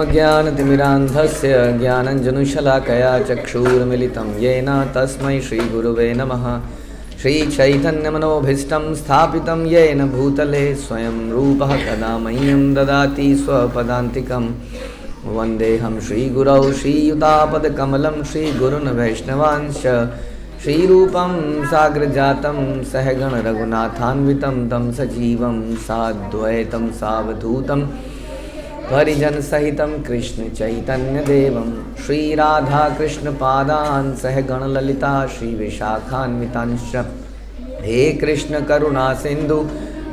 ज्ञानतिमिरान्धस्य ज्ञानञ्जनशलाकया चक्षुरुन्मिलितं येन तस्मै श्रीगुरुवे नमः। श्रीचैतन्यमनोभीष्टं स्थापितं येन भूतले स्वयं रूपः कदा मह्यं ददाति स्वपदान्तिकं। वन्देऽहं श्रीगुरौ श्रीयुतापदकमलं श्रीगुरुन् वैष्णवांश्च। श्रीरूपं साग्रजातं सहगण रघुनाथान्वितं तं सजीवं साद्वैतं सावधूतं परिजन सहितं कृष्ण चैतन्य देवं श्रीराधाकृष्णपादान् सहगण ललिता श्रीविशाखान्वितांश्च। हे कृष्ण करुणा सिंधु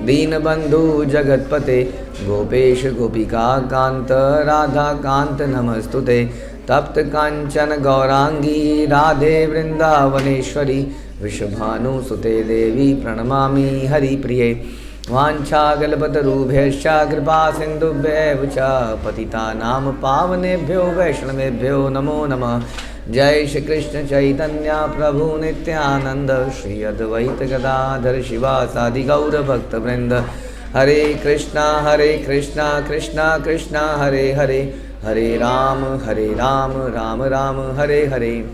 दीनबंधु जगत्पते गोपेश गोपिका कांत राधा कांत नमस्तुते। तप्त कांचन गौरांगी राधे वृंदावनेश्वरी विश्वभानुसुते देवी प्रणमामि हरिप्रिये। वाञ्छाकल्पतरुभ्यश्च कृपा सिन्धुभ्यैव च पतितानां पावनेभ्यो वैष्णवेभ्यो नमो नमः। जय श्री कृष्ण चैतन्य प्रभु नित्यानंद श्री अद्वैत गदाधर शिवासादि गौरभक्तवृंद। हरे कृष्णा कृष्णा कृष्णा हरे हरे, हरे राम राम राम हरे हरे।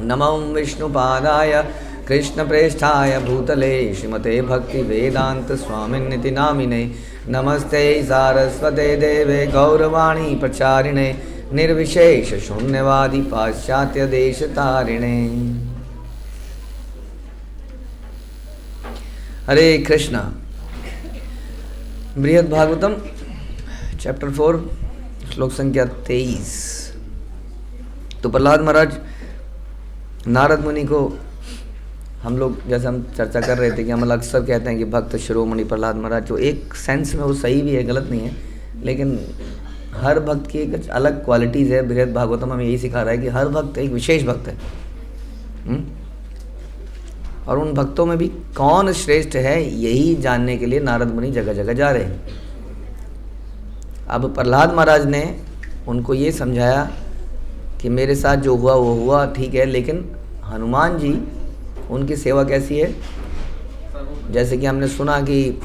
नमो विष्णुपादाय कृष्णप्रेष्ठाय भूतले श्रीमते भक्तिवेदांत स्वामिन्निति नामिने। नमस्ते सारस्वते देवे गौरवाणी प्रचारिणे निर्विशेष शून्यवादी पाश्चात्य देश तारिणे। हरे कृष्णा। बृहद भागवतम चैप्टर 4 श्लोक संख्या 23। तो प्रहलाद महाराज नारद मुनि को हम लोग जैसे हम चर्चा कर रहे थे कि हम अक्सर कहते हैं कि भक्त शिरोमणि प्रहलाद महाराज, जो एक सेंस में वो सही भी है, गलत नहीं है, लेकिन हर भक्त की एक अलग क्वालिटीज़ है। बृहद भागवतम हमें यही सिखा रहा है कि हर भक्त एक विशेष भक्त है। और उन भक्तों में भी कौन श्रेष्ठ है यही जानने के लिए नारद मुनि जगह जगह जा रहे हैं। अब प्रहलाद महाराज ने उनको ये समझाया कि मेरे साथ जो हुआ वो हुआ, ठीक है, लेकिन हनुमान जी उनकी सेवा कैसी है। जैसे कि हमने सुना कि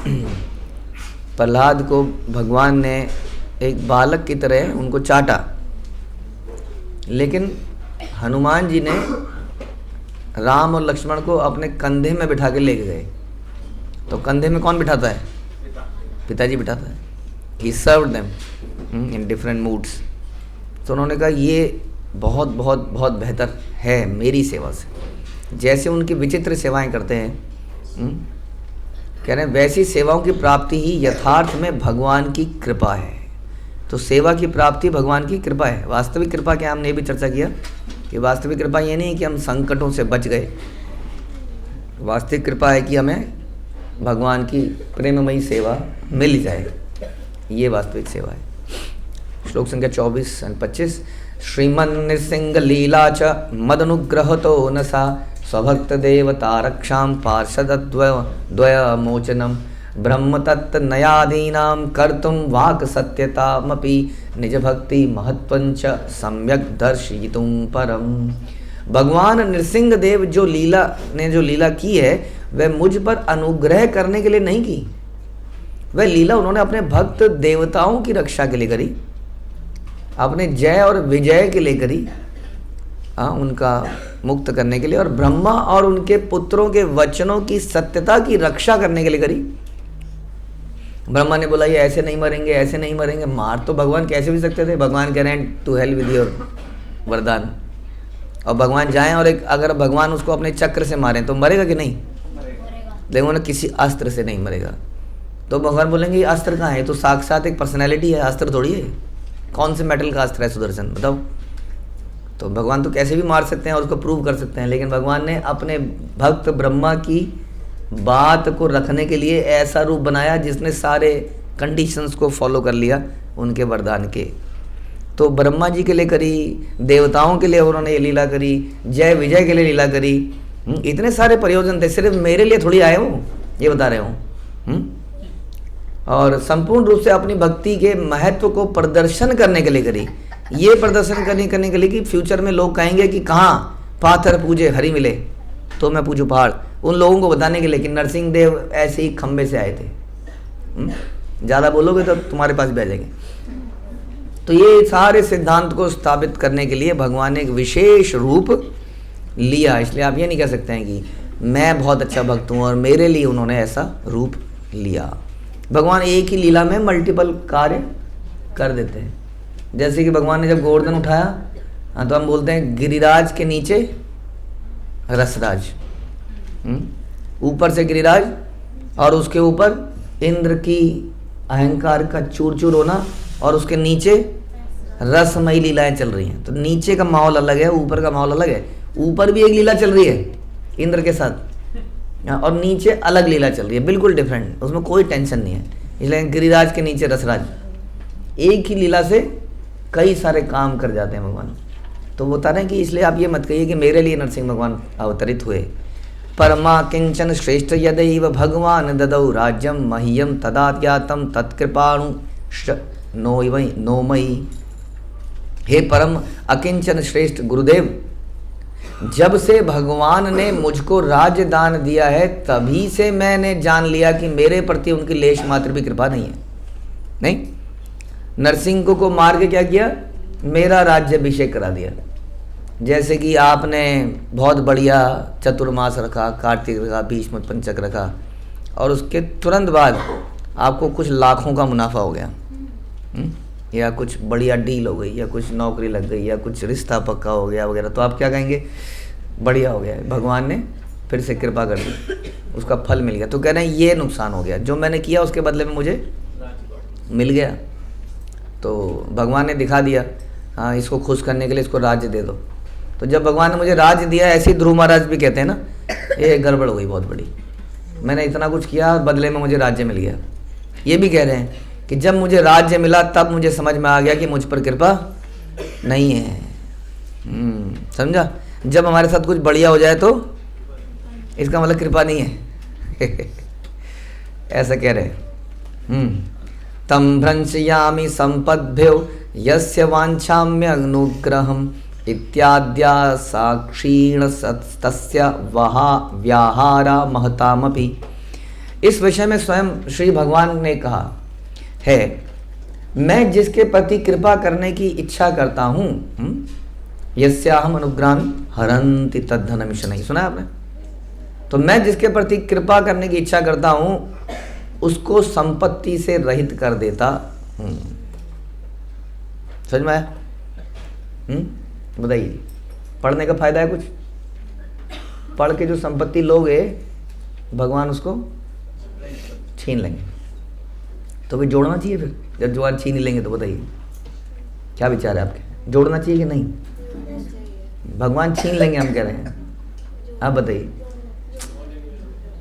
प्रहलाद को भगवान ने एक बालक की तरह उनको चाटा, लेकिन हनुमान जी ने राम और लक्ष्मण को अपने कंधे में बिठा के लेके गए। तो कंधे में कौन बिठाता है? पिताजी बिठाता है। ही served them in different moods. तो उन्होंने कहा ये बहुत बहुत बहुत बेहतर है मेरी सेवा से। जैसे उनकी विचित्र सेवाएं करते हैं, कह रहे हैं वैसी सेवाओं की प्राप्ति ही यथार्थ में भगवान की कृपा है। तो सेवा की प्राप्ति भगवान की कृपा है। वास्तविक कृपा क्या, हमने भी चर्चा किया कि वास्तविक कृपा ये नहीं है कि हम संकटों से बच गए। वास्तविक कृपा है कि हमें भगवान की प्रेममयी सेवा मिल जाए, ये वास्तविक सेवा है। श्लोक संख्या 24 और 25। श्रीमन्नृसिंह लीला च मदनुग्रहतो न सा स्वभक्त देवता रक्षां पार्षदद्वय मोचनम ब्रह्मतत्तनयादीनां कर्तुं वाक् सत्यतामपि निज भक्ति महत्वंच सम्यक दर्शयितुं परम। भगवान नृसिंह देव जो लीला की है वह मुझ पर अनुग्रह करने के लिए नहीं की। वह लीला उन्होंने अपने भक्त देवताओं की रक्षा के लिए करी, अपने जय और विजय के लिए करी, उनका मुक्त करने के लिए, और ब्रह्मा और उनके पुत्रों के वचनों की सत्यता की रक्षा करने के लिए करी। ब्रह्मा ने बोला ये ऐसे नहीं मरेंगे, ऐसे नहीं मरेंगे। मार तो भगवान कैसे भी सकते थे। भगवान कह रहे हैं टू हेल विद योर वरदान। और भगवान जाएं और अगर भगवान उसको अपने चक्र से मारें तो मरेगा कि नहीं? लेकिन उन्हें किसी अस्त्र से नहीं मरेगा। तो भगवान बोलेंगे ये अस्त्र कहाँ है? तो साक्षात एक पर्सनैलिटी है, अस्त्र थोड़ी है। कौन से मेटल का अस्त्र है सुदर्शन, बताओ? तो भगवान तो कैसे भी मार सकते हैं और उसको प्रूव कर सकते हैं, लेकिन भगवान ने अपने भक्त ब्रह्मा की बात को रखने के लिए ऐसा रूप बनाया जिसने सारे कंडीशंस को फॉलो कर लिया उनके वरदान के। तो ब्रह्मा जी के लिए करी, देवताओं के लिए उन्होंने ये लीला करी, जय विजय के लिए लीला करी। इतने सारे प्रयोजन थे, सिर्फ मेरे लिए थोड़ी आए हो, ये बता रहे हो। और संपूर्ण रूप से अपनी भक्ति के महत्व को प्रदर्शन करने के लिए करी। ये प्रदर्शन करने के लिए कि फ्यूचर में लोग कहेंगे कि कहाँ पाथर पूजे हरि मिले तो मैं पूजू पहाड़। उन लोगों को बताने के लिए कि नरसिंह देव ऐसे ही खंबे से आए थे। ज़्यादा बोलोगे तो तुम्हारे पास भी आ जाएंगे। तो ये सारे सिद्धांत को स्थापित करने के लिए भगवान ने एक विशेष रूप लिया। इसलिए आप ये नहीं कह सकते हैं कि मैं बहुत अच्छा भक्त हूँ और मेरे लिए उन्होंने ऐसा रूप लिया। भगवान एक ही लीला में मल्टीपल कार्य कर देते हैं। जैसे कि भगवान ने जब गोवर्धन उठाया, हाँ, तो हम बोलते हैं गिरिराज के नीचे रसराज, ऊपर से गिरिराज और उसके ऊपर इंद्र की अहंकार का चूर चूर होना और उसके नीचे रसमयी लीलाएं चल रही हैं। तो नीचे का माहौल अलग है, ऊपर का माहौल अलग है। ऊपर भी एक लीला चल रही है इंद्र के साथ और नीचे अलग लीला चल रही है, बिल्कुल डिफरेंट, उसमें कोई टेंशन नहीं है। इसलिए गिरिराज के नीचे रसराज, एक ही लीला से कई सारे काम कर जाते हैं भगवान। तो वो बता रहे हैं कि इसलिए आप ये मत कहिए कि मेरे लिए नरसिंह भगवान अवतरित हुए। परमा किंचन श्रेष्ठ यदैव भगवान ददौ राज्यम मह्यम तदात्यातम तत्कृपाणु नोमयी। हे परम अकिंचन श्रेष्ठ गुरुदेव, जब से भगवान ने मुझको राज्य दान दिया है तभी से मैंने जान लिया कि मेरे प्रति उनकी लेश मात्र भी कृपा नहीं है। नहीं, नरसिंह को मार के क्या किया, मेरा राज्याभिषेक करा दिया। जैसे कि आपने बहुत बढ़िया चतुर्मास रखा, कार्तिक रखा, भीष्म पंचक रखा और उसके तुरंत बाद आपको कुछ लाखों का मुनाफा हो गया, या कुछ बढ़िया डील हो गई, या कुछ नौकरी लग गई, या कुछ रिश्ता पक्का हो गया वगैरह, तो आप क्या कहेंगे, बढ़िया हो गया, भगवान ने फिर से कृपा कर दी, उसका फल मिल गया। तो कह रहे हैं ये नुकसान हो गया, जो मैंने किया उसके बदले में मुझे मिल गया। तो भगवान ने दिखा दिया, हाँ इसको खुश करने के लिए इसको राज्य दे दो। तो जब भगवान ने मुझे राज्य दिया, ऐसे ही ध्रुव महाराज भी कहते हैं ना, ये गड़बड़ हो गई बहुत बड़ी, मैंने इतना कुछ किया और बदले में मुझे राज्य मिल गया। ये भी कह रहे हैं कि जब मुझे राज्य मिला तब मुझे समझ में आ गया कि मुझ पर कृपा नहीं है। समझा, जब हमारे साथ कुछ बढ़िया हो जाए तो इसका मतलब कृपा नहीं है। ऐसा कह रहे। तम भ्रंशयामि संपद्भ्यो यस्य वांछाम्य अनुग्रहम इत्याद्या साक्षीण तस्य वहा व्याहारा महतामपि। इस विषय में स्वयं श्री भगवान ने कहा है, मैं जिसके प्रति कृपा करने की इच्छा करता हूँ, यस्याहम अनुग्रहामि हरन्ति तद्धनमिशनैः। सुना है आपने? तो मैं जिसके प्रति कृपा करने की इच्छा करता हूँ उसको संपत्ति से रहित कर देता हूँ। समझ में आया? बताइए, पढ़ने का फायदा है कुछ? पढ़ के जो संपत्ति लोगे भगवान उसको छीन लेंगे, तो भी जोड़ना चाहिए। फिर जब जवान छीन ही लेंगे तो बताइए क्या विचार है आपके, जोड़ना चाहिए कि नहीं? भगवान छीन लेंगे हम कह रहे हैं, आप बताइए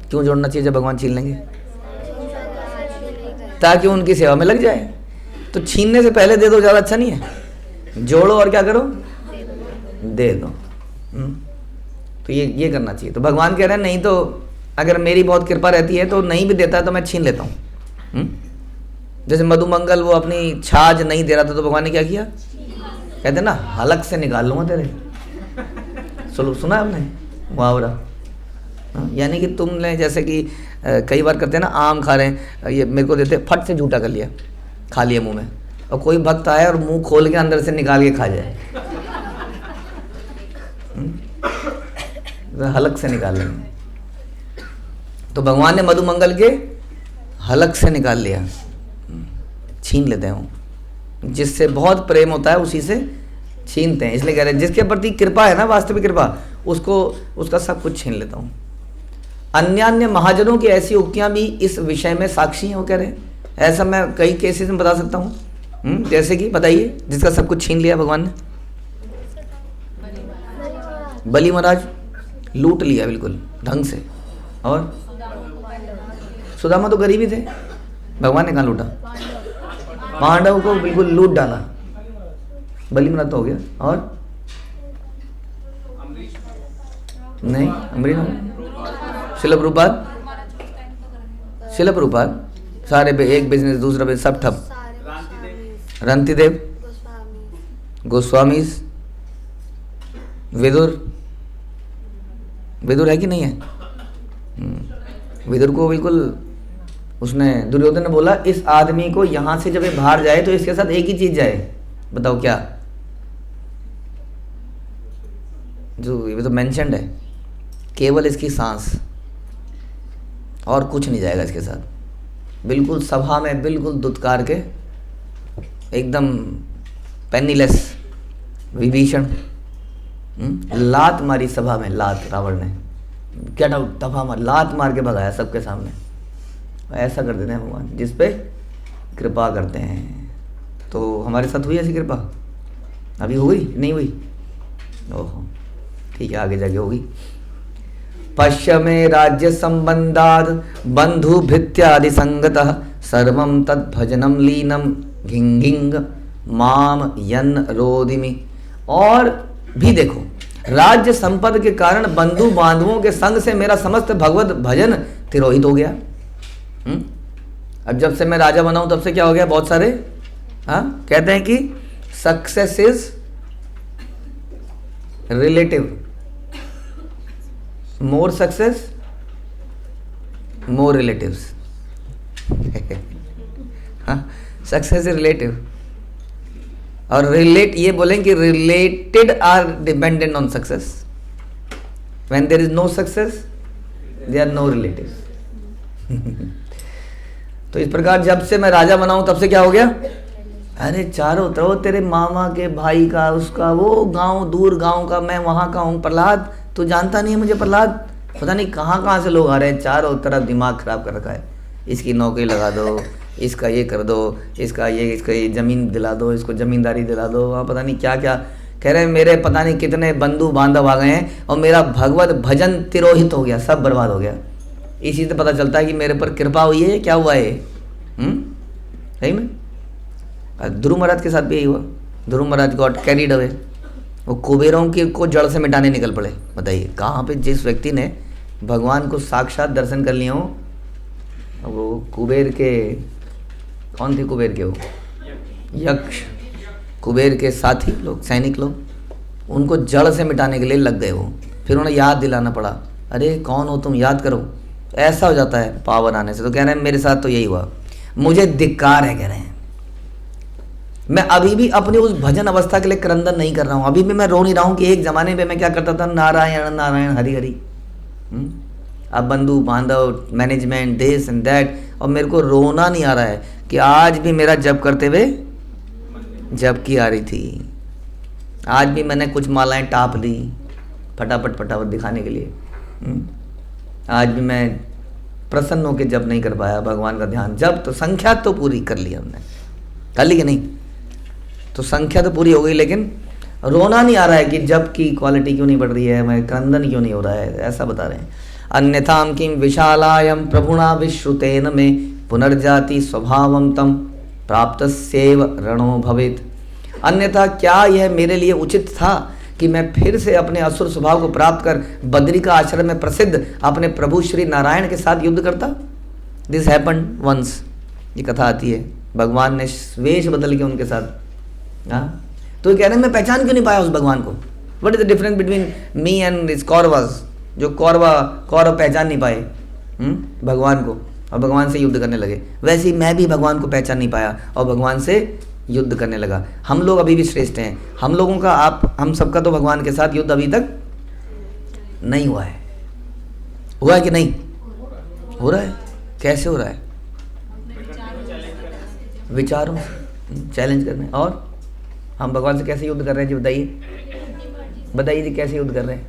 क्यों जोड़ना चाहिए जब भगवान छीन लेंगे? ताकि उनकी सेवा में लग जाए। तो छीनने से पहले दे दो, ज़्यादा अच्छा नहीं है? जोड़ो और क्या करो, दे दो। तो ये करना चाहिए। तो भगवान कह रहे हैं नहीं तो अगर मेरी बहुत कृपा रहती है तो नहीं भी देता तो मैं छीन लेता हूँ। जैसे मधुमंगल वो अपनी छाछ नहीं दे रहा था तो भगवान ने क्या किया, कहते ना हलक से निकाल लूँगा तेरे। सुना आपने मुहावरा? यानी कि तुमने जैसे कि कई बार करते हैं ना, आम खा रहे हैं, ये मेरे को देते, फट से झूठा कर लिया, खा लिया मुंह में, और कोई भक्त आया और मुंह खोल के अंदर से निकाल के खा जाए, हलक से निकाल लेंगे। तो भगवान ने मधुमंगल के हलक से निकाल लिया, छीन लेते हैं। जिससे बहुत प्रेम होता है उसी से छीनते हैं। इसलिए कह रहे हैं जिसके प्रति कृपा है ना, वास्तविक कृपा, उसको उसका सब कुछ छीन लेता हूँ। अन्य महाजनों की ऐसी उक्तियां भी इस विषय में साक्षी हैं। वो कह रहे हैं ऐसा मैं कई केसेस में बता सकता हूँ। जैसे कि बताइए, जिसका सब कुछ छीन लिया भगवान ने। बलि महाराज लूट लिया बिल्कुल ढंग से, और सुदामा तो गरीब ही थे, भगवान ने कहाँ लूटा? पांडव को बिल्कुल लूट डाला, बलि महाराज तो हो गया। और नहीं, अमरीश शिल प्रभुपाद, शिल प्रभुपाद सारे एक बिजनेस दूसरा बिजनेस सब ठप। रंतिदेव, गोस्वामीज, विदुर, विदुर है कि नहीं है? विदुर को बिल्कुल उसने, दुर्योधन ने बोला इस आदमी को यहाँ से जब ये बाहर जाए तो इसके साथ एक ही चीज जाए, बताओ क्या? जो ये तो मेंशन्ड है, केवल इसकी सांस, और कुछ नहीं जाएगा इसके साथ। बिल्कुल सभा में बिल्कुल दुत्कार के एकदम पेनीलेस विभीषण लात मारी सभा में, लात रावण ने गेट आउट, दफा मार, लात मार के भगाया सबके सामने। ऐसा कर देते हैं भगवान, जिस पे कृपा करते हैं। तो हमारे साथ हुई ऐसी कृपा? अभी हुई नहीं हुई? ओहो, ठीक है, आगे जाके होगी। पश्य में राज्य संबंधाद बंधु भृत्यादि संगतः सर्वं तद भजनम लीनम घिंगिंग माम यन रोदिमि। और भी देखो, राज्य संपद के कारण बंधु बांधवों के संग से मेरा समस्त भगवत भजन तिरोहित हो गया। अब जब से मैं राजा बना हूं तब से क्या हो गया? बहुत सारे कहते हैं कि success is relative, more success more relatives. Success is relative, और रिलेट ये बोलें कि related are dependent on success. When there is no success they are no relatives. तो इस प्रकार जब से मैं राजा बना हूं तब से क्या हो गया? अरे चारों तरफ तेरे मामा के भाई का, उसका, वो गांव, दूर गांव का, मैं वहां का हूं। प्रहलाद, तू जानता नहीं है मुझे? प्रहलाद, पता नहीं कहाँ कहाँ से लोग आ रहे हैं, चारों तरफ दिमाग खराब कर रखा है। इसकी नौकरी लगा दो, इसका ये कर दो, इसका ये ज़मीन दिला दो, इसको ज़मींदारी दिला दो, वहाँ पता नहीं क्या क्या कह रहे हैं। मेरे पता नहीं कितने बंधु बांधव आ गए हैं और मेरा भगवत भजन तिरोहित हो गया, सब बर्बाद हो गया। इसी से पता चलता है कि मेरे पर कृपा हुई है, क्या हुआ है? सही में ध्रुव महाराज के साथ भी यही हुआ। ध्रुव महाराज गॉट कैरीड अवे, वो कुबेरों की को जड़ से मिटाने निकल पड़े। बताइए कहाँ पे जिस व्यक्ति ने भगवान को साक्षात दर्शन कर लिए हो, वो कुबेर के, कौन थे कुबेर के? वो यक्ष, कुबेर के साथी लोग, सैनिक लोग, उनको जड़ से मिटाने के लिए लग गए वो। फिर उन्हें याद दिलाना पड़ा, अरे कौन हो तुम, याद करो। ऐसा हो जाता है पावन आने से। तो कह रहे हैं मेरे साथ तो यही हुआ, मुझे धिक्कार है। कह रहे हैं मैं अभी भी अपनी उस भजन अवस्था के लिए क्रंदन नहीं कर रहा हूँ। अभी भी मैं रो नहीं रहा हूँ कि एक जमाने में मैं क्या करता था, नारायण नारायण हरि हरि। अब बंधु बांधव, मैनेजमेंट, दिस एंड दैट, और मेरे को रोना नहीं आ रहा है कि आज भी मेरा जप करते हुए जबकि आ रही थी। आज भी मैंने कुछ मालाएं टाप दी फटाफट फटाफट दिखाने के लिए। आज भी मैं प्रसन्न होकर जप नहीं कर पाया भगवान का ध्यान। जब तो संख्या तो पूरी कर ली हमने, कर ली कि नहीं? तो संख्या तो पूरी हो गई, लेकिन रोना नहीं आ रहा है कि जप की क्वालिटी क्यों नहीं बढ़ रही है, मैं क्रंदन क्यों नहीं हो रहा है, ऐसा बता रहे हैं। अन्यथाम किम विशालायम प्रभुणा विश्रुतेन में पुनर्जाति स्वभावम तम प्राप्तस्यैव रणो भवेत्। अन्यथा क्या यह मेरे लिए उचित था कि मैं फिर से अपने असुर स्वभाव को प्राप्त कर बद्री का आश्रम में प्रसिद्ध अपने प्रभु श्री नारायण के साथ युद्ध करता? दिस हैपेंड वंस, ये कथा आती है। भगवान ने वेश बदल के उनके साथ, तो कह रहे हैं मैं पहचान क्यों नहीं पाया उस भगवान को। What is the difference between me and this Kauravas? जो कौरव पहचान नहीं पाए भगवान को और भगवान से युद्ध करने लगे, वैसे ही मैं भी भगवान को पहचान नहीं पाया और भगवान से युद्ध करने लगा। हम लोग अभी भी श्रेष्ठ हैं। हम लोगों का, हम सबका तो भगवान के साथ युद्ध अभी तक नहीं हुआ है। हुआ है कि नहीं हो रहा है? कैसे हो रहा है? विचारों चैलेंज करने। और हम भगवान से कैसे युद्ध कर रहे हैं जी? बताइए बताइए जी, कैसे युद्ध कर रहे हैं?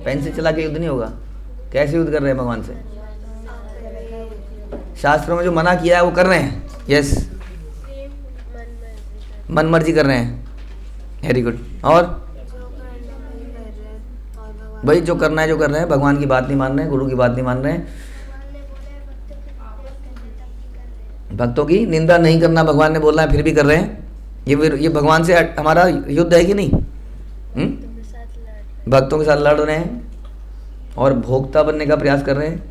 पेन से चला के युद्ध नहीं होगा। कैसे युद्ध कर रहे हैं भगवान से? शास्त्रों में जो मना किया है वो कर रहे हैं। यस, मन मर्जी कर रहे हैं। Very good. और भाई जो करना है जो कर रहे हैं, भगवान की बात नहीं मान रहे हैं, गुरु की बात नहीं मान रहे हैं। भक्तों की निंदा नहीं करना भगवान ने बोला है, फिर भी कर रहे हैं। ये भगवान से हमारा युद्ध है कि नहीं? भक्तों के साथ लड़ रहे हैं और भोक्ता बनने का प्रयास कर रहे हैं,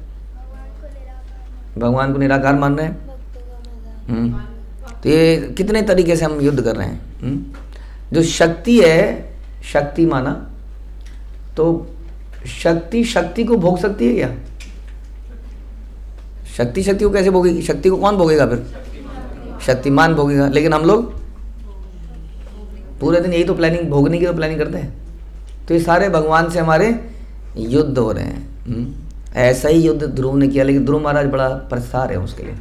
भगवान को निराकार मान रहे हैं। तो ये कितने तरीके से हम युद्ध कर रहे हैं। जो शक्ति है, शक्ति माना तो शक्ति को भोग सकती है क्या? शक्ति को कैसे भोगेगी? शक्ति को कौन भोगेगा? फिर शक्तिमान भोगेगा। लेकिन हम लोग पूरे दिन यही तो प्लानिंग, भोगने की तो प्लानिंग करते हैं। तो ये सारे भगवान से हमारे युद्ध हो रहे हैं। ऐसा ही युद्ध ध्रुव ने किया, लेकिन ध्रुव महाराज बड़ा प्रसार है उसके लिए।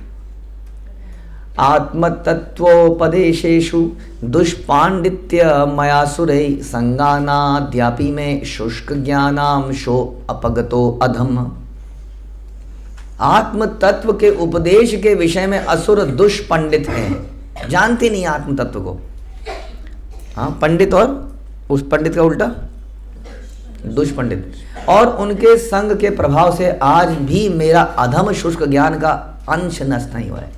आत्मतत्वोपदेशेषु दुष्पांडित्य मयासुरै संगानाद्यापि में शुष्क ज्ञानाम शो अपगतो अधम। आत्म तत्व के उपदेश के विषय में असुर दुष्पंडित हैं, जानते नहीं आत्म तत्व को। हाँ, पंडित और उस पंडित का उल्टा दुष्पंडित, और उनके संग के प्रभाव से आज भी मेरा अधम शुष्क ज्ञान का अंश नष्ट नहीं हुआ है।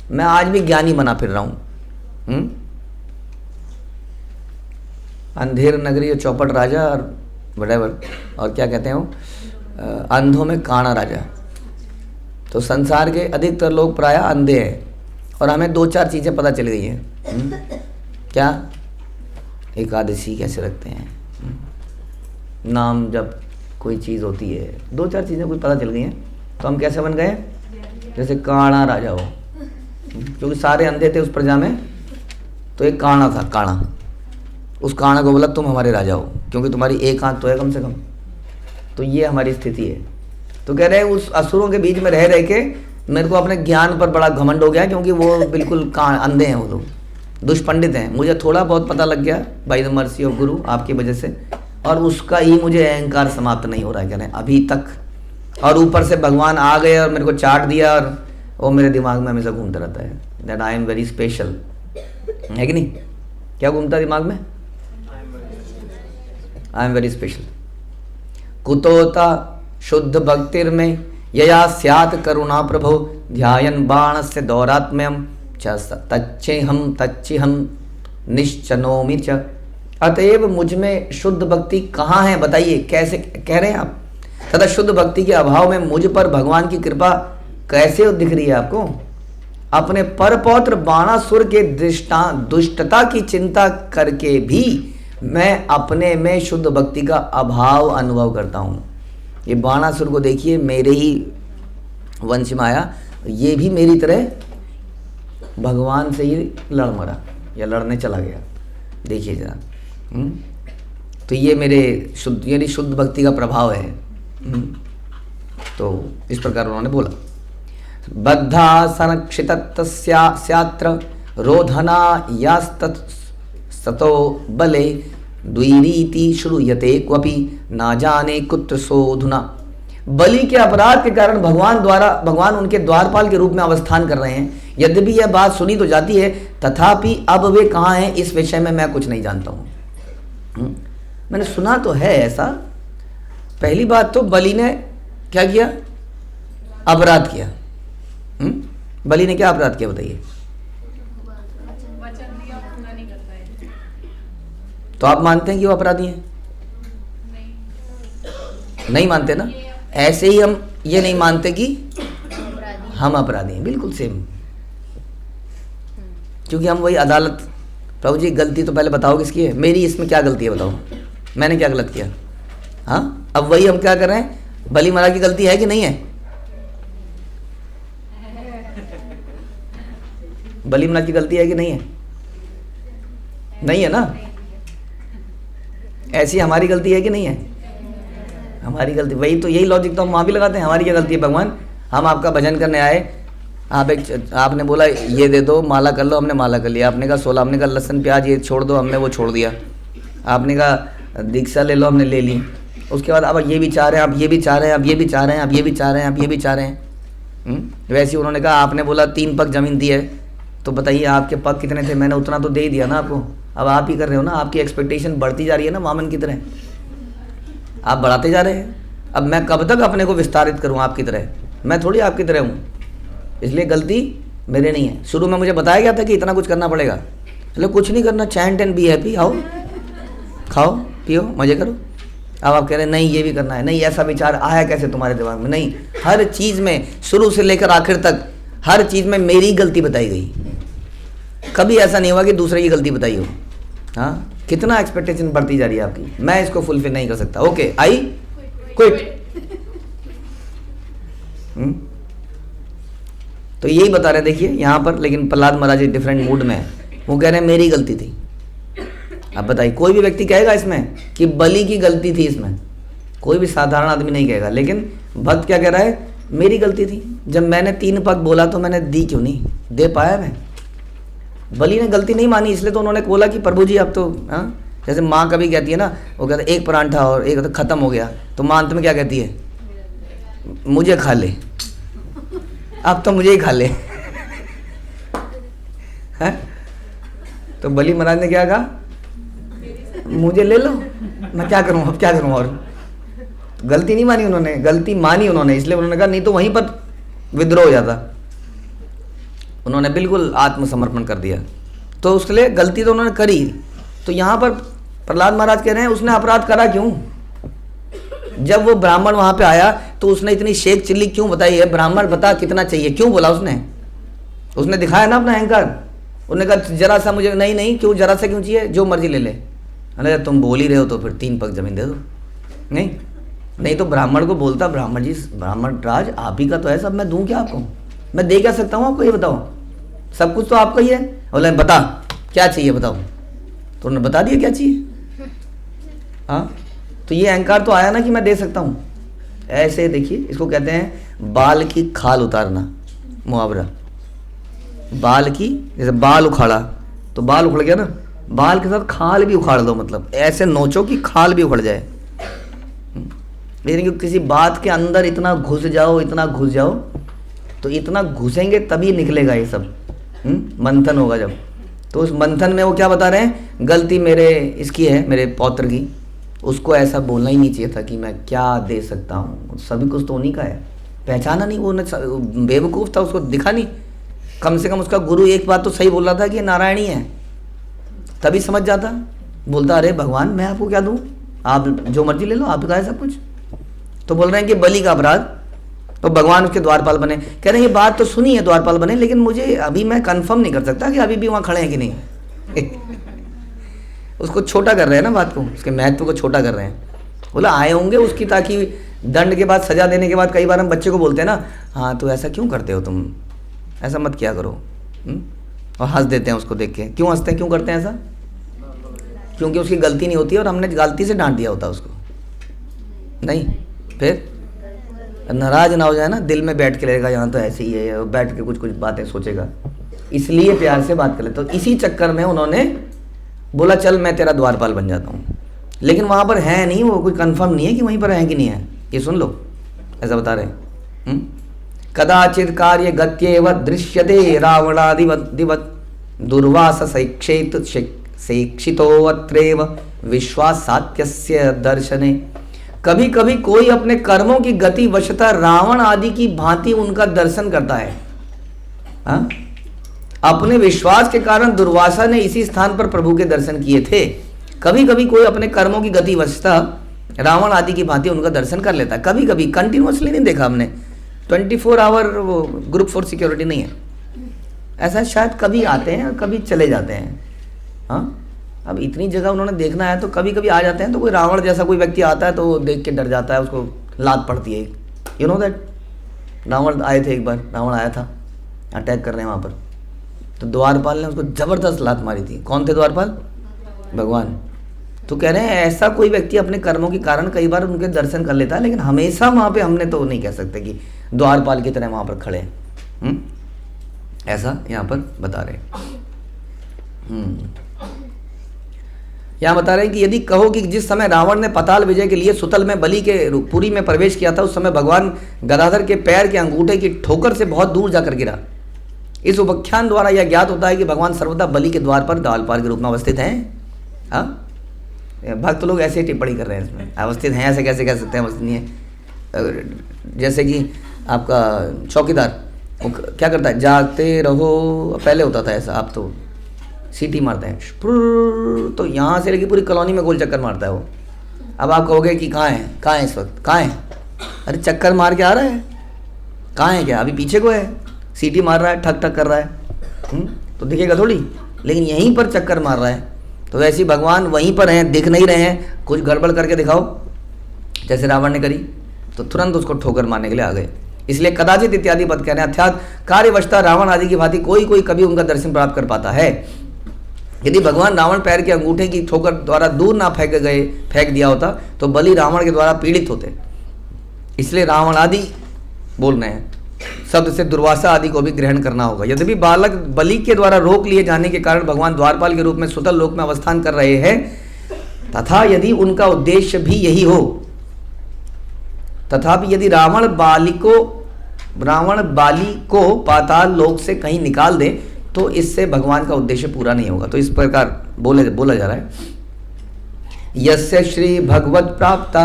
मैं आज भी ज्ञानी बना फिर रहा हूं। अंधेर नगरी और चौपट राजा और वडेवर, और क्या कहते हैं वो, अंधों में काणा राजा। तो संसार के अधिकतर लोग प्रायः अंधे हैं, और हमें 2-4 चीज़ें पता चल गई हैं। क्या? एकादशी कैसे रखते हैं, नाम जब कोई चीज़ होती है, 2-4 चीज़ें कुछ पता चल गई हैं, तो हम कैसे बन गए? जैसे काणा राजा हो, क्योंकि सारे अंधे थे उस प्रजा में, तो एक काणा था, काणा। उस काणा को बोला तुम हमारे राजा हो, क्योंकि तुम्हारी एक आंख तो है कम से कम। तो ये हमारी स्थिति है। तो कह रहे हैं उस असुरों के बीच में रह रह के मेरे को अपने ज्ञान पर बड़ा घमंड हो गया, क्योंकि वो बिल्कुल अंधे हैं, वो लोग दुष्पंडित हैं। मुझे थोड़ा बहुत पता लग गया बाय द मर्सी ऑफ गुरु, आपकी वजह से, और उसका ही मुझे अहंकार समाप्त नहीं हो रहा है, कह रहे हैं अभी तक। और ऊपर से भगवान आ गए और मेरे को चाट दिया, और वो मेरे दिमाग में हमेशा घूमता रहता है that I am very special, है कि नहीं? क्या घूमता दिमाग में? I am very special. कुतोता शुद्ध भक्तिर में यया स्यात् करुणा प्रभो ध्यायन बाणस्य दौरात्म्यम तच्चेहम निश्चनोमि च। अतएव मुझ में शुद्ध भक्ति कहाँ है बताइए, कैसे कह रहे हैं आप? तथा शुद्ध भक्ति के अभाव में मुझ पर भगवान की कृपा कैसे दिख रही है आपको? अपने परपौत्र बाणासुर के दुष्टता की चिंता करके भी मैं अपने में शुद्ध भक्ति का अभाव अनुभव करता हूँ। ये बाणासुर को देखिए, मेरे ही वंश में आया, ये भी मेरी तरह भगवान से ही लड़ मरा या लड़ने चला गया। देखिए जरा, तो ये मेरे शुद्ध यानी शुद्ध भक्ति का प्रभाव है। तो इस प्रकार उन्होंने बोला। बद्धा संक्षितस्यात्र रोधना यास्ततो बले द्विरीति श्रूयते क्वपि ना जाने कुत्र सोधुना। बलि के अपराध के कारण भगवान उनके द्वारपाल के रूप में अवस्थान कर रहे हैं। यद्यपि यह बात सुनी तो जाती है, तथापि अब वे कहाँ हैं इस विषय में मैं कुछ नहीं जानता हूँ। मैंने सुना तो है ऐसा। पहली बात तो बलि ने क्या किया? अपराध किया। बलि ने क्या अपराध किया बताइए? तो आप मानते हैं कि वो अपराधी हैं? नहीं मानते ना। ऐसे ही हम ये नहीं मानते कि हम अपराधी हैं, बिल्कुल सेम। क्योंकि हम वही अदालत, प्रभु जी गलती तो पहले बताओ किसकी है, मेरी इसमें क्या गलती है बताओ, मैंने क्या गलत किया? हाँ, अब वही हम क्या कर रहे हैं, बलि महाराज की गलती है कि नहीं है? बलि महाराज की गलती है कि नहीं है? नहीं है ना। ऐसी हमारी गलती है कि नहीं है? हमारी गलती। वही तो, यही लॉजिक तो हम वहाँ भी लगाते हैं। हमारी क्या गलती है भगवान? हम आपका भजन करने आए, आपने बोला ये दे दो, माला कर लो, हमने माला कर लिया। आपने कहा 16, हमने कहा लहसुन प्याज ये छोड़ दो, हमने वो छोड़ दिया। आपने कहा दीक्षा ले लो, हमने ले ली। उसके बाद अब ये भी चाह रहे हैं, अब ये भी चाह रहे हैं, अब ये भी चाह रहे हैं, अब ये भी चाह रहे हैं, अब ये भी चाह रहे हैं। वैसे ही उन्होंने कहा आपने बोला 3 पग जमीन दी है, तो बताइए आपके पग कितने थे? मैंने उतना तो दे ही दिया ना आपको। अब आप ही कर रहे हो ना, आपकी एक्सपेक्टेशन बढ़ती जा रही है ना वामन की तरह, आप बढ़ाते जा रहे हैं। अब मैं कब तक अपने को विस्तारित करूँ आपकी तरह? मैं थोड़ी आपकी तरह हूँ, इसलिए गलती मेरे नहीं है। शुरू में मुझे बताया गया था कि इतना कुछ करना पड़ेगा, चलो कुछ नहीं करना, चैंट एंड बी हैप्पी, आओ खाओ पियो मजे करो। अब आप कह रहे हैं नहीं ये भी करना है, नहीं ऐसा विचार आया कैसे तुम्हारे दिमाग में? नहीं, हर चीज़ में शुरू से लेकर आखिर तक हर चीज़ में मेरी गलती बताई गई। कभी ऐसा नहीं हुआ कि दूसरे की गलती बताई हो। हाँ, कितना एक्सपेक्टेशन बढ़ती जा रही है आपकी, मैं इसको फुलफिल नहीं कर सकता, ओके आई क्विट। तो यही बता रहे देखिए यहाँ पर। लेकिन प्रहलाद महाराज डिफरेंट मूड में है, वो कह रहे हैं मेरी गलती थी। अब बताइए, कोई भी व्यक्ति कहेगा इसमें कि बलि की गलती थी इसमें? कोई भी साधारण आदमी नहीं कहेगा। लेकिन भक्त क्या कह रहा है? मेरी गलती थी, जब मैंने 3 पग बोला तो मैंने दी क्यों नहीं? दे पाया मैं? बलि ने गलती नहीं मानी, इसलिए तो उन्होंने बोला कि प्रभु जी अब तो, हाँ, जैसे माँ कभी कहती है ना, वो कहते एक परांठा और एक तो खत्म हो गया, तो माँ अंत में क्या कहती है? मुझे खा ले, अब तो मुझे ही खा ले। है? तो बलि महाराज ने क्या कहा? मुझे ले लो, मैं क्या करूं, अब क्या करूं? और गलती नहीं मानी उन्होंने, गलती मानी उन्होंने, इसलिए उन्होंने कहा नहीं तो वहीं पर विद्रोह हो जाता। उन्होंने बिल्कुल आत्मसमर्पण कर दिया, तो उसके लिए गलती तो उन्होंने करी। तो यहाँ पर प्रहलाद महाराज कह रहे हैं उसने अपराध करा क्यों? जब वो ब्राह्मण वहां पे आया तो उसने इतनी शेख चिल्ली क्यों बताई है? ब्राह्मण बता कितना चाहिए, क्यों बोला उसने? उसने दिखाया ना अपना अहंकार। उन्होंने कहा जरा सा मुझे, नहीं नहीं क्यों, जरा सा क्यों चाहिए, जो मर्जी ले ले। अरे तुम बोल ही रहे हो तो फिर 3 पग जमीन दे दो। नहीं नहीं तो ब्राह्मण को बोलता, ब्राह्मण जी, ब्राह्मण राज आप ही का तो है सब, मैं दूं क्या आपको? मैं दे क्या सकता हूँ आपको, ये बताओ, सब कुछ तो आपका ही है। बोले बता क्या चाहिए बताओ, तो उन्होंने बता दिया क्या चाहिए। हाँ, तो ये अहंकार तो आया ना कि मैं दे सकता हूँ। ऐसे देखिए, इसको कहते हैं बाल की खाल उतारना, मुहावरा। बाल की, जैसे बाल उखाड़ा तो बाल उखड़ गया ना, बाल के साथ खाल भी उखाड़ दो, मतलब ऐसे नोचो कि खाल भी उखड़ जाए। लेकिन किसी बात के अंदर इतना घुस जाओ, इतना घुस जाओ, तो इतना घुसेंगे तभी निकलेगा ये सब। मंथन होगा जब, तो उस मंथन में वो क्या बता रहे हैं? गलती मेरे इसकी है, मेरे पौत्र की। उसको ऐसा बोलना ही नहीं चाहिए था कि मैं क्या दे सकता हूँ, सभी कुछ तो उन्हीं का है। पहचाना नहीं, वो बेवकूफ़ था, उसको दिखा नहीं। कम से कम उसका गुरु एक बात तो सही बोल रहा था कि नारायणी है, तभी समझ जाता। बोलता अरे भगवान मैं आपको क्या दूँ, आप जो मर्जी ले लो, आप ही का है सब कुछ। तो बोल रहे हैं कि बलि का अपराध, तो भगवान उसके द्वारपाल बने। कह रहे हैं ये बात तो सुनी है द्वारपाल बने, लेकिन मुझे अभी मैं कंफर्म नहीं कर सकता कि अभी भी वहाँ खड़े हैं कि नहीं। उसको छोटा कर रहे हैं ना बात को, उसके महत्व को छोटा कर रहे हैं। बोला आए होंगे उसकी, ताकि दंड के बाद, सजा देने के बाद, कई बार हम बच्चे को बोलते हैं ना, हाँ तो ऐसा क्यों करते हो तुम, ऐसा मत किया करो, और हंस देते हैं उसको देख के। क्यों हंसते हैं, क्यों करते हैं ऐसा? क्योंकि उसकी गलती नहीं होती है और हमने गलती से डांट दिया होता उसको। नहीं, फिर नाराज ना हो जाए ना, दिल में बैठ के रहेगा यहाँ तो ऐसे ही है, बैठ के कुछ कुछ बातें सोचेगा, इसलिए प्यार से बात कर ले। तो इसी चक्कर में उन्होंने बोला चल मैं तेरा द्वारपाल बन जाता हूँ, लेकिन वहाँ पर है नहीं, वो कोई कंफर्म नहीं है कि वहीं पर है कि नहीं है। ये सुन लो, ऐसा बता रहे कदाचित कार्य गत्येव दृश्यते रावणादिवत दुर्वास शैक्षितो अत्रेव विश्वासात्यस्य दर्शने। कभी कभी कोई अपने कर्मों की गति वशता रावण आदि की भांति उनका दर्शन करता है। हाँ? अपने विश्वास के कारण दुर्वासा ने इसी स्थान पर प्रभु के दर्शन किए थे। कभी कभी कोई अपने कर्मों की गति वशता रावण आदि की भांति उनका दर्शन कर लेता है। कभी कभी, कंटिन्यूअसली नहीं देखा हमने, 24 आवर वो ग्रुप फॉर सिक्योरिटी नहीं है ऐसा। शायद कभी आते हैं और कभी चले जाते हैं। हाँ, अब इतनी जगह उन्होंने देखना है तो कभी कभी आ जाते हैं। तो कोई रावण जैसा कोई व्यक्ति आता है तो वो देख के डर जाता है, उसको लात पड़ती है। यू नो दैट, रावण आए थे एक बार, रावण आया था अटैक करने वहाँ पर, तो द्वारपाल ने उसको ज़बरदस्त लात मारी थी। कौन थे द्वारपाल? भगवान। तो कह रहे हैं ऐसा कोई व्यक्ति अपने कर्मों के कारण कई बार उनके दर्शन कर लेता है, लेकिन हमेशा वहाँ पे हमने तो नहीं कह सकते कि द्वारपाल की तरह वहाँ पर खड़े हैं। ऐसा यहाँ पर बता रहे यहाँ बता रहे हैं कि यदि कहो कि जिस समय रावण ने पताल विजय के लिए सुतल में बलि के पुरी में प्रवेश किया था, उस समय भगवान गदाधर के पैर के अंगूठे की ठोकर से बहुत दूर जाकर गिरा। इस उपाख्यान द्वारा यह ज्ञात होता है कि भगवान सर्वदा बलि के द्वार पर द्वारपाल के रूप में अवस्थित हैं। हाँ, भक्त लोग ऐसे ही टिप्पणी कर रहे हैं इसमें, अवस्थित हैं ऐसे कैसे कह सकते हैं, अवस्थित नहीं है। जैसे कि आपका चौकीदार वो क्या करता है, जागते रहो, पहले होता था ऐसा, आप तो सीटी मारते हैं, तो यहाँ से लेके पूरी कॉलोनी में गोल चक्कर मारता है वो। अब आप कहोगे कि कहाँ है इस वक्त, कहाँ है? अरे चक्कर मार के आ रहा है, कहाँ है क्या? अभी पीछे को है, सीटी मार रहा है, ठक ठक कर रहा है, तो दिखेगा थोड़ी, लेकिन यहीं पर चक्कर मार रहा है। तो वैसे ही भगवान वहीं पर हैं, दिख नहीं रहे हैं, कुछ गड़बड़ करके दिखाओ जैसे रावण ने करी, तो तुरंत उसको ठोकर मारने के लिए आ गए। इसलिए कदाचित इत्यादि पद कह रहे हैं, अर्थात कार्यवशता रावण आदि की भांति कोई कोई कभी उनका दर्शन प्राप्त कर पाता है। यदि भगवान रावण पैर के अंगूठे की ठोकर द्वारा दूर ना फेंक दिया होता तो बलि रावण के द्वारा पीड़ित होते। इसलिए रावण आदि बोल रहे हैं शब्द से दुर्वासा आदि को भी ग्रहण करना होगा। यद्यपि बालक बलि के द्वारा रोक लिए जाने के कारण भगवान द्वारपाल के रूप में सुतल लोक में अवस्थान कर रहे हैं, तथा यदि उनका उद्देश्य भी यही हो, तथापि यदि रावण बाली को पाताल लोक से कहीं निकाल दे तो इससे भगवान का उद्देश्य पूरा नहीं होगा। तो इस प्रकार बोला जा रहा है, यस्य श्री भगवत प्राप्ता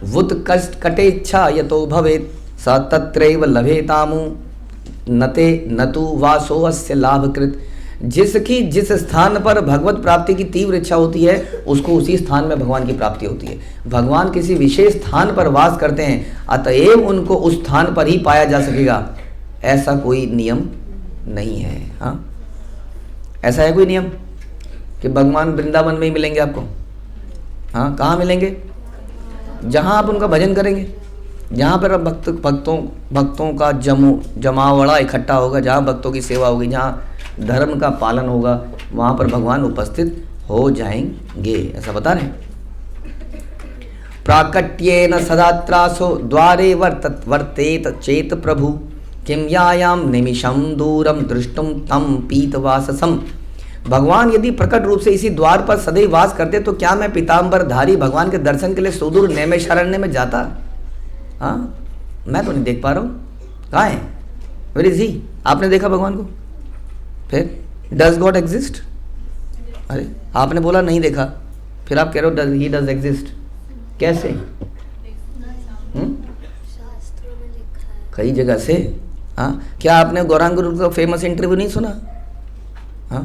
वुत कष्ट कटेच्छा यतो भवेत स तत्रैव लभेतामु नते नतु वासो अस्य लाभकृत। जिसकी जिस स्थान पर भगवत प्राप्ति की तीव्र इच्छा होती है उसको उसी स्थान में भगवान की प्राप्ति होती है। भगवान किसी विशेष स्थान पर वास करते हैं, अतएव उनको उस स्थान पर ही पाया जा सकेगा, ऐसा कोई नियम नहीं है। हाँ, ऐसा है कोई नियम कि भगवान वृंदावन में ही मिलेंगे आपको? हाँ, कहाँ मिलेंगे? जहाँ आप उनका भजन करेंगे, जहाँ पर भक्तों का जमावड़ा इकट्ठा होगा, जहाँ भक्तों की सेवा होगी, जहाँ धर्म का पालन होगा, वहाँ पर भगवान उपस्थित हो जाएंगे, ऐसा बता रहे हैं। प्राकट्येन सदा त्रासो द्वारे वर्तेत चेत प्रभु किम यायाम निमिषम दूरम दृष्टुम तम पीतवाससम। भगवान यदि प्रकट रूप से इसी द्वार पर सदैव वास करते तो क्या मैं पीताम्बरधारी भगवान के दर्शन के लिए सुदूर नैमिषारण्य में जाता? हाँ, मैं तो नहीं देख पा रहा हूँ, कहाँ है? Where is he? आपने देखा भगवान को? फिर डज गॉड एग्जिस्ट? अरे आपने बोला नहीं देखा, फिर आप कह रहे हो ही डज एग्जिस्ट, कैसे? कई जगह से। हाँ, क्या आपने गौरांग गुरु का फेमस इंटरव्यू नहीं सुना? हाँ,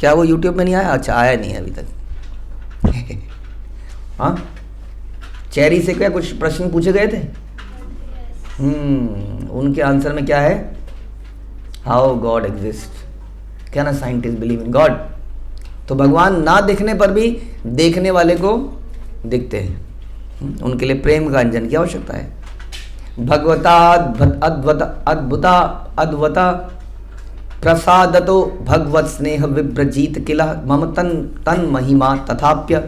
क्या वो यूट्यूब में नहीं आया? अच्छा, आया नहीं अभी तक। हाँ, चेरी से क्या कुछ प्रश्न पूछे गए थे? उनके आंसर में क्या है? हाउ गॉड एग्जिस्ट, क्या ना साइंटिस्ट बिलीव इन गॉड। तो भगवान ना दिखने पर भी देखने वाले को दिखते हैं, उनके लिए प्रेम का अंजन की आवश्यकता है। भगवता अद्भुता प्रसादतो भगवत स्नेह विव्रजीत किला मम तन महिमा तथाप्य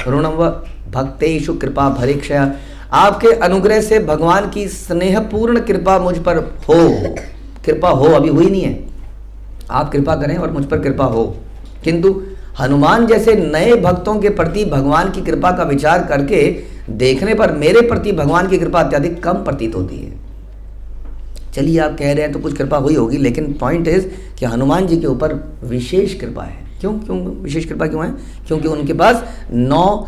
ऋणव भक्तेषु कृपा भरीक्षया। आपके अनुग्रह से भगवान की स्नेहपूर्ण कृपा मुझ पर हो। कृपा हो अभी हुई नहीं है, आप कृपा करें और मुझ पर कृपा हो। किंतु हनुमान जैसे नए भक्तों के प्रति भगवान की कृपा का विचार करके देखने पर मेरे प्रति भगवान की कृपा अत्यधिक कम प्रतीत होती है। चलिए, आप कह रहे हैं तो कुछ कृपा हुई होगी, लेकिन पॉइंट इज कि हनुमान जी के ऊपर विशेष कृपा है। क्यों विशेष कृपा क्यों है? क्योंकि उनके पास 9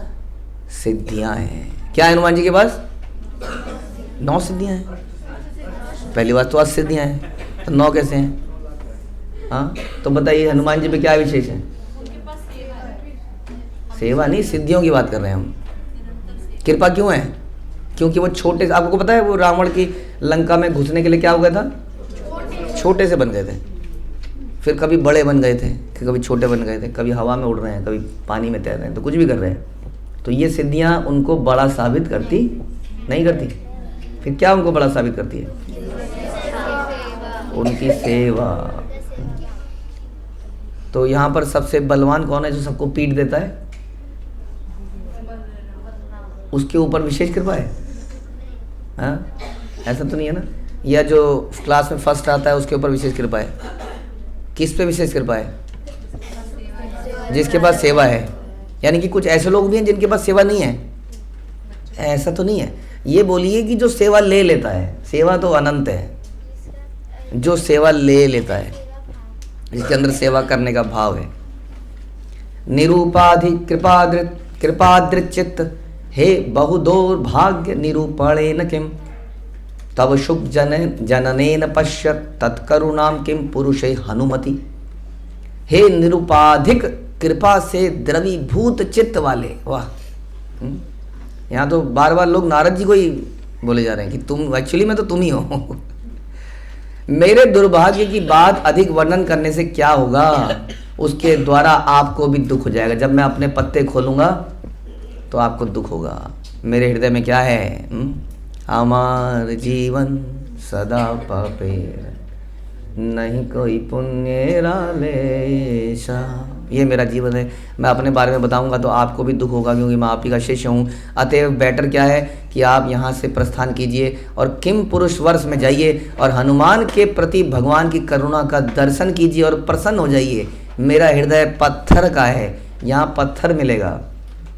सिद्धियां हैं। क्या है हनुमान जी के पास? 9 सिद्धियां हैं। पहली बात तो 8 सिद्धियां हैं, तो 9 कैसे हैं? हाँ, तो बताइए हनुमान जी पे क्या विशेष है? सेवा नहीं, सिद्धियों की बात कर रहे हैं हम। कृपा क्यों है? क्योंकि वो छोटे, आपको पता है वो रावण की लंका में घुसने के लिए क्या हो गया था? छोटे से बन गए थे, फिर कभी बड़े बन गए थे, फिर कभी छोटे बन गए थे, कभी हवा में उड़ रहे हैं, कभी पानी में तैर रहे हैं, तो कुछ भी कर रहे हैं। तो ये सिद्धियां उनको बड़ा साबित करती नहीं करती? फिर क्या उनको बड़ा साबित करती है? उनकी सेवा। तो यहाँ पर सबसे बलवान कौन है जो सबको पीट देता है? उसके ऊपर विशेष कृपा है? हाँ, ऐसा तो नहीं है ना? या जो क्लास में फर्स्ट आता है उसके ऊपर विशेष कृपा है? किस पे विशेष कृपा है? जिसके पास सेवा है। यानी कि कुछ ऐसे लोग भी हैं जिनके पास सेवा नहीं है? ऐसा तो नहीं है। ये बोलिए कि जो सेवा ले लेता है, सेवा तो अनंत है, जो सेवा ले लेता है, जिसके अंदर सेवा करने का भाव है। निरूपाधि कृपादृचित हे बहुदौर्भाग्य निरूपणेन किम तव शुभ जननेन पश्य तत्करुणाम किम पुरुषे हनुमति। हे निरूपाधिक कृपा से द्रवीभूत चित्त वाले। वाह, यहाँ तो बार बार लोग नारद जी को ही बोले जा रहे हैं कि तुम एक्चुअली में तो तुम ही हो। मेरे दुर्भाग्य की बात अधिक वर्णन करने से क्या होगा, उसके द्वारा आपको भी दुख हो जाएगा। जब मैं अपने पत्ते खोलूंगा तो आपको दुख होगा। मेरे हृदय में क्या है? हमार जीवन सदा पापेर नहीं कोई पुण्य रालेशा। ये मेरा जीवन है। मैं अपने बारे में बताऊंगा तो आपको भी दुख होगा, क्योंकि मैं आप ही का शिष्य हूँ। अतएव बेटर क्या है कि आप यहाँ से प्रस्थान कीजिए और किम पुरुष वर्ष में जाइए और हनुमान के प्रति भगवान की करुणा का दर्शन कीजिए और प्रसन्न हो जाइए। मेरा हृदय पत्थर का है, यहाँ पत्थर मिलेगा,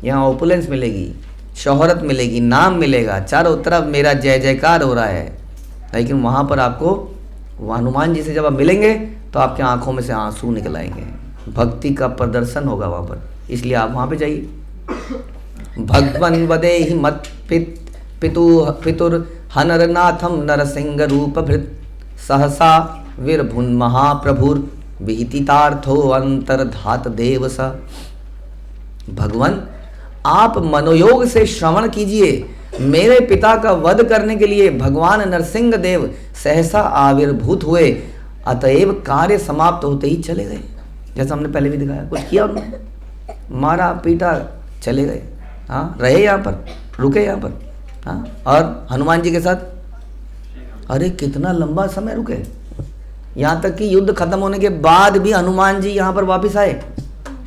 यहाँ ओपुलेंस मिलेगी, शोहरत मिलेगी, नाम मिलेगा, चारों तरफ मेरा जय जयकार हो रहा है। लेकिन वहाँ पर आपको हनुमान जी से जब आप मिलेंगे तो आपकी आंखों में से आंसू निकल आएंगे, भक्ति का प्रदर्शन होगा वहाँ पर। इसलिए आप वहाँ पे जाइए। भगवन वदे ही मत पितुर हनरनाथम नरसिंह रूप भृत सहसा वीरभुन महाप्रभुर विहितार्थो अंतर्धात देव स। भगवान आप मनोयोग से श्रवण कीजिए, मेरे पिता का वध करने के लिए भगवान नरसिंह देव सहसा आविर्भूत हुए, अतएव कार्य समाप्त होते ही चले गए। जैसा हमने पहले भी दिखाया, कुछ किया उन्होंने, मारा पीटा चले गए। हाँ, रहे यहाँ पर, रुके यहाँ पर। हाँ, और हनुमान जी के साथ अरे कितना लंबा समय रुके, यहाँ तक कि युद्ध खत्म होने के बाद भी हनुमान जी यहाँ पर वापस आए।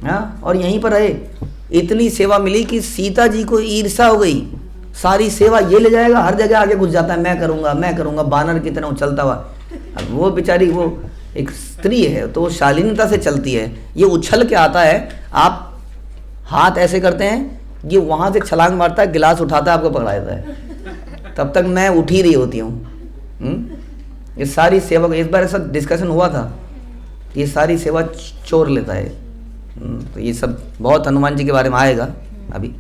हाँ, और यहीं पर रहे। इतनी सेवा मिली कि सीता जी को ईर्ष्या हो गई, सारी सेवा ये ले जाएगा, हर जगह आगे घुस जाता है, मैं करूँगा, बानर की तरह उछलता हुआ। अब वो बेचारी, वो एक स्त्री है तो वो शालीनता से चलती है, ये उछल के आता है, आप हाथ ऐसे करते हैं, ये वहाँ से छलांग मारता है, गिलास उठाता है, आपको पकड़ा देता है, तब तक मैं उठ ही रही होती हूँ। ये सारी सेवा, इस बार ऐसा डिस्कशन हुआ था, ये सारी सेवा चोर लेता है। तो ये सब बहुत हनुमान जी के बारे में आएगा अभी।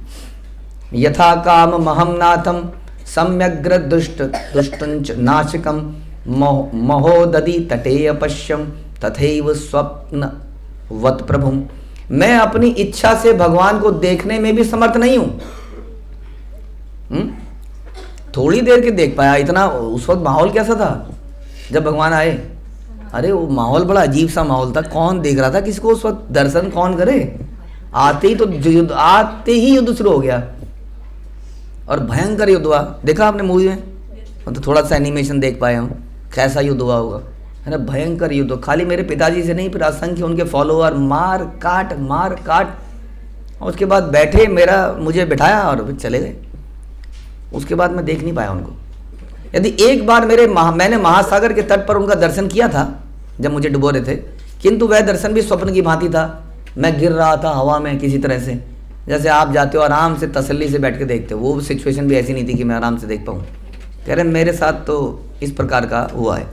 यथा काम महम नाथम सम्यग्र दुष्टंच नाशकम महोदधि तटे पश्यम तथैव स्वप्न वत प्रभुम। मैं अपनी इच्छा से भगवान को देखने में भी समर्थ नहीं हूं। थोड़ी देर के देख पाया, इतना उस वक्त माहौल कैसा था जब भगवान आए? अरे वो माहौल बड़ा अजीब सा माहौल था, कौन देख रहा था किसको उस वक्त? दर्शन कौन करे? आते ही युद्ध शुरू हो गया और भयंकर युद्ध हुआ। देखा आपने मूवी में? तो थोड़ा सा एनिमेशन देख पाया हूँ, कैसा युद्ध हुआ होगा, है ना? भयंकर युद्ध। खाली मेरे पिताजी से नहीं, फिर असंख्य उनके फॉलोअर, मार काट। और उसके बाद बैठे, मुझे बिठाया और चले गए। उसके बाद मैं देख नहीं पाया उनको। यदि एक बार मैंने महासागर के तट पर उनका दर्शन किया था जब मुझे डुबो रहे थे, किंतु वह दर्शन भी स्वप्न की भांति था। मैं गिर रहा था हवा में किसी तरह से, जैसे आप जाते हो आराम से तसल्ली से बैठ के देखते हो, वो सिचुएशन भी ऐसी नहीं थी कि मैं आराम से देख पाऊँ। कह रहे मेरे साथ तो इस प्रकार का हुआ है।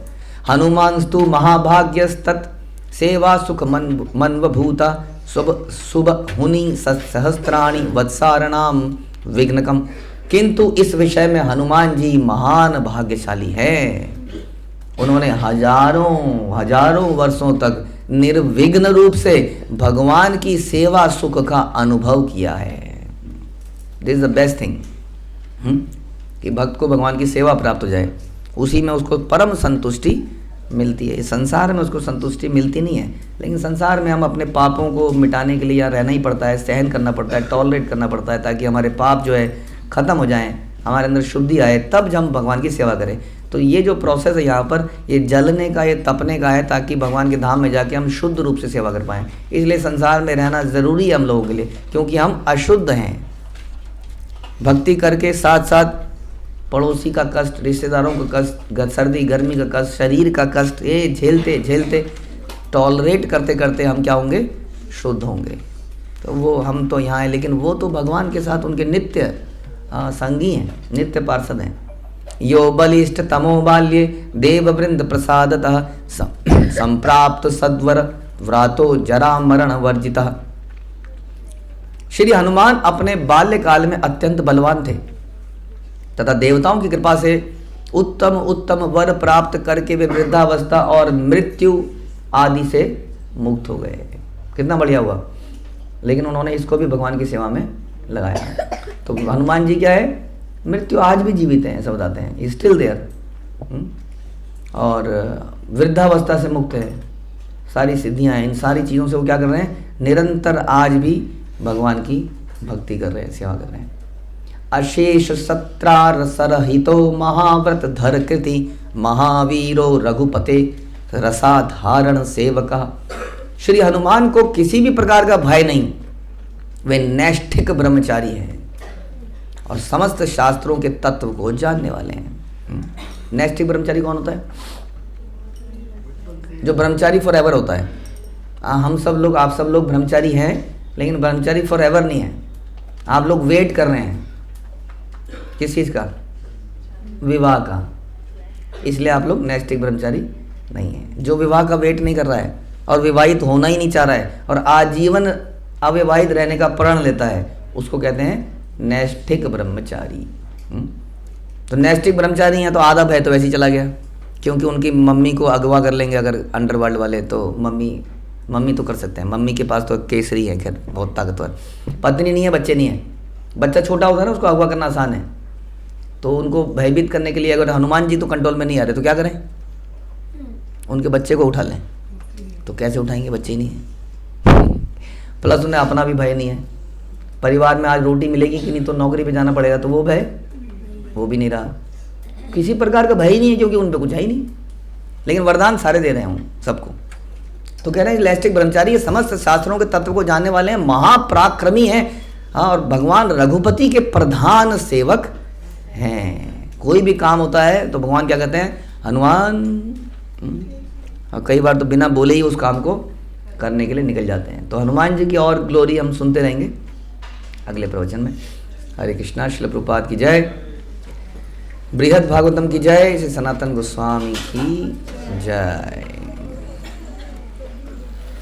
हनुमानस्तु महाभाग्यस्तत् सेवा सुख मनवभूता शुभ हुनि सहस्त्राणि वत्सारणाम विघ्नकम। किंतु इस विषय में हनुमान जी महान भाग्यशाली हैं। उन्होंने हजारों वर्षों तक निर्विघ्न रूप से भगवान की सेवा सुख का अनुभव किया है। This is the best thing, कि भक्त को भगवान की सेवा प्राप्त हो जाए, उसी में उसको परम संतुष्टि मिलती है। इस संसार में उसको संतुष्टि मिलती नहीं है, लेकिन संसार में हम अपने पापों को मिटाने के लिए यहाँ रहना ही पड़ता है, सहन करना पड़ता है, टॉलरेट करना पड़ता है, ताकि हमारे पाप जो है खत्म हो जाएं, हमारे अंदर शुद्धि आए, तब जब हम भगवान की सेवा करें। तो ये जो प्रोसेस है यहाँ पर, ये जलने का, ये तपने का है, ताकि भगवान के धाम में जाके हम शुद्ध रूप से सेवा कर पाएँ। इसलिए संसार में रहना ज़रूरी है हम लोगों के लिए, क्योंकि हम अशुद्ध हैं। भक्ति करके साथ साथ पड़ोसी का कष्ट, रिश्तेदारों का कष्ट, सर्दी गर्मी का कष्ट, शरीर का कष्ट, ये झेलते झेलते टॉलरेट करते करते हम क्या होंगे? शुद्ध होंगे। तो वो हम तो यहाँ हैं, लेकिन वो तो भगवान के साथ उनके नित्य संगी हैं, नित्य पार्षद हैं। यो बलिष्ठ तमो बाल्ये देव वृंद प्रसादतः संप्राप्त सद्वर व्रातो जरा मरण वर्जितः। श्री हनुमान अपने बाल्यकाल में अत्यंत बलवान थे तथा देवताओं की कृपा से उत्तम वर प्राप्त करके वे वृद्धावस्था और मृत्यु आदि से मुक्त हो गए। कितना बढ़िया हुआ। लेकिन उन्होंने इसको भी भगवान की सेवा में लगाया। तो हनुमान जी क्या है? मृत्यु आज भी जीवित हैं, ऐसा बताते हैं, स्टिल देयर, और वृद्धावस्था से मुक्त है, सारी सिद्धियां हैं। इन सारी चीज़ों से वो क्या कर रहे हैं? निरंतर आज भी भगवान की भक्ति कर रहे हैं, सेवा कर रहे हैं। अशेष सत्रार सरहितो महाव्रत धर कृति महावीरो रघुपते रसाधारण सेवका। श्री हनुमान को किसी भी प्रकार का भय नहीं, वे नैष्ठिक ब्रह्मचारी हैं और समस्त शास्त्रों के तत्व को जानने वाले हैं। नैष्ठिक ब्रह्मचारी कौन होता है? जो ब्रह्मचारी फॉर एवर होता है। हम सब लोग, आप सब लोग ब्रह्मचारी हैं, लेकिन ब्रह्मचारी फॉर एवर नहीं है। आप लोग वेट कर रहे हैं किस चीज़ का? विवाह का। इसलिए आप लोग नैष्ठिक ब्रह्मचारी नहीं है। जो विवाह का वेट नहीं कर रहा है और विवाहित होना ही नहीं चाह रहा है और आजीवन अविवाहित रहने का प्रण लेता है, उसको कहते हैं नैष्ठिक ब्रह्मचारी। तो नैष्ठिक ब्रह्मचारी हैं तो आधा भय तो वैसे ही चला गया, क्योंकि उनकी मम्मी को अगवा कर लेंगे अगर अंडरवर्ल्ड वाले, तो मम्मी तो कर सकते हैं। मम्मी के पास तो केसरी है, खैर बहुत ताकतवर। पत्नी नहीं है, बच्चे नहीं है। बच्चा छोटा होता है ना, उसको अगवा करना आसान है। तो उनको भयभीत करने के लिए अगर हनुमान जी तो कंट्रोल में नहीं आ रहे तो क्या करें? उनके बच्चे को उठा लें। तो कैसे उठाएंगे? बच्चे ही नहीं है। प्लस उन्हें अपना भी भय नहीं है। परिवार में आज रोटी मिलेगी कि नहीं, तो नौकरी पे जाना पड़ेगा, तो वो भय वो भी नहीं रहा। किसी प्रकार का भय ही नहीं है, क्योंकि उन पर कुछ है ही नहीं। लेकिन वरदान सारे दे रहे हैं सबको। तो कह रहे हैं नैष्ठिक ब्रह्मचारी ये समस्त शास्त्रों के तत्व को जानने वाले हैं, महापराक्रमी हैं। हाँ, और भगवान रघुपति के प्रधान सेवक हैं। कोई भी काम होता है तो भगवान क्या कहते हैं? हनुमान। और कई बार तो बिना बोले ही उस काम को करने के लिए निकल जाते हैं। तो हनुमान जी की और ग्लोरी हम सुनते रहेंगे अगले प्रवचन में। हरे कृष्णा। श्रील प्रभुपाद की जय। बृहद भागवतम की जय। श्री सनातन गोस्वामी की जय।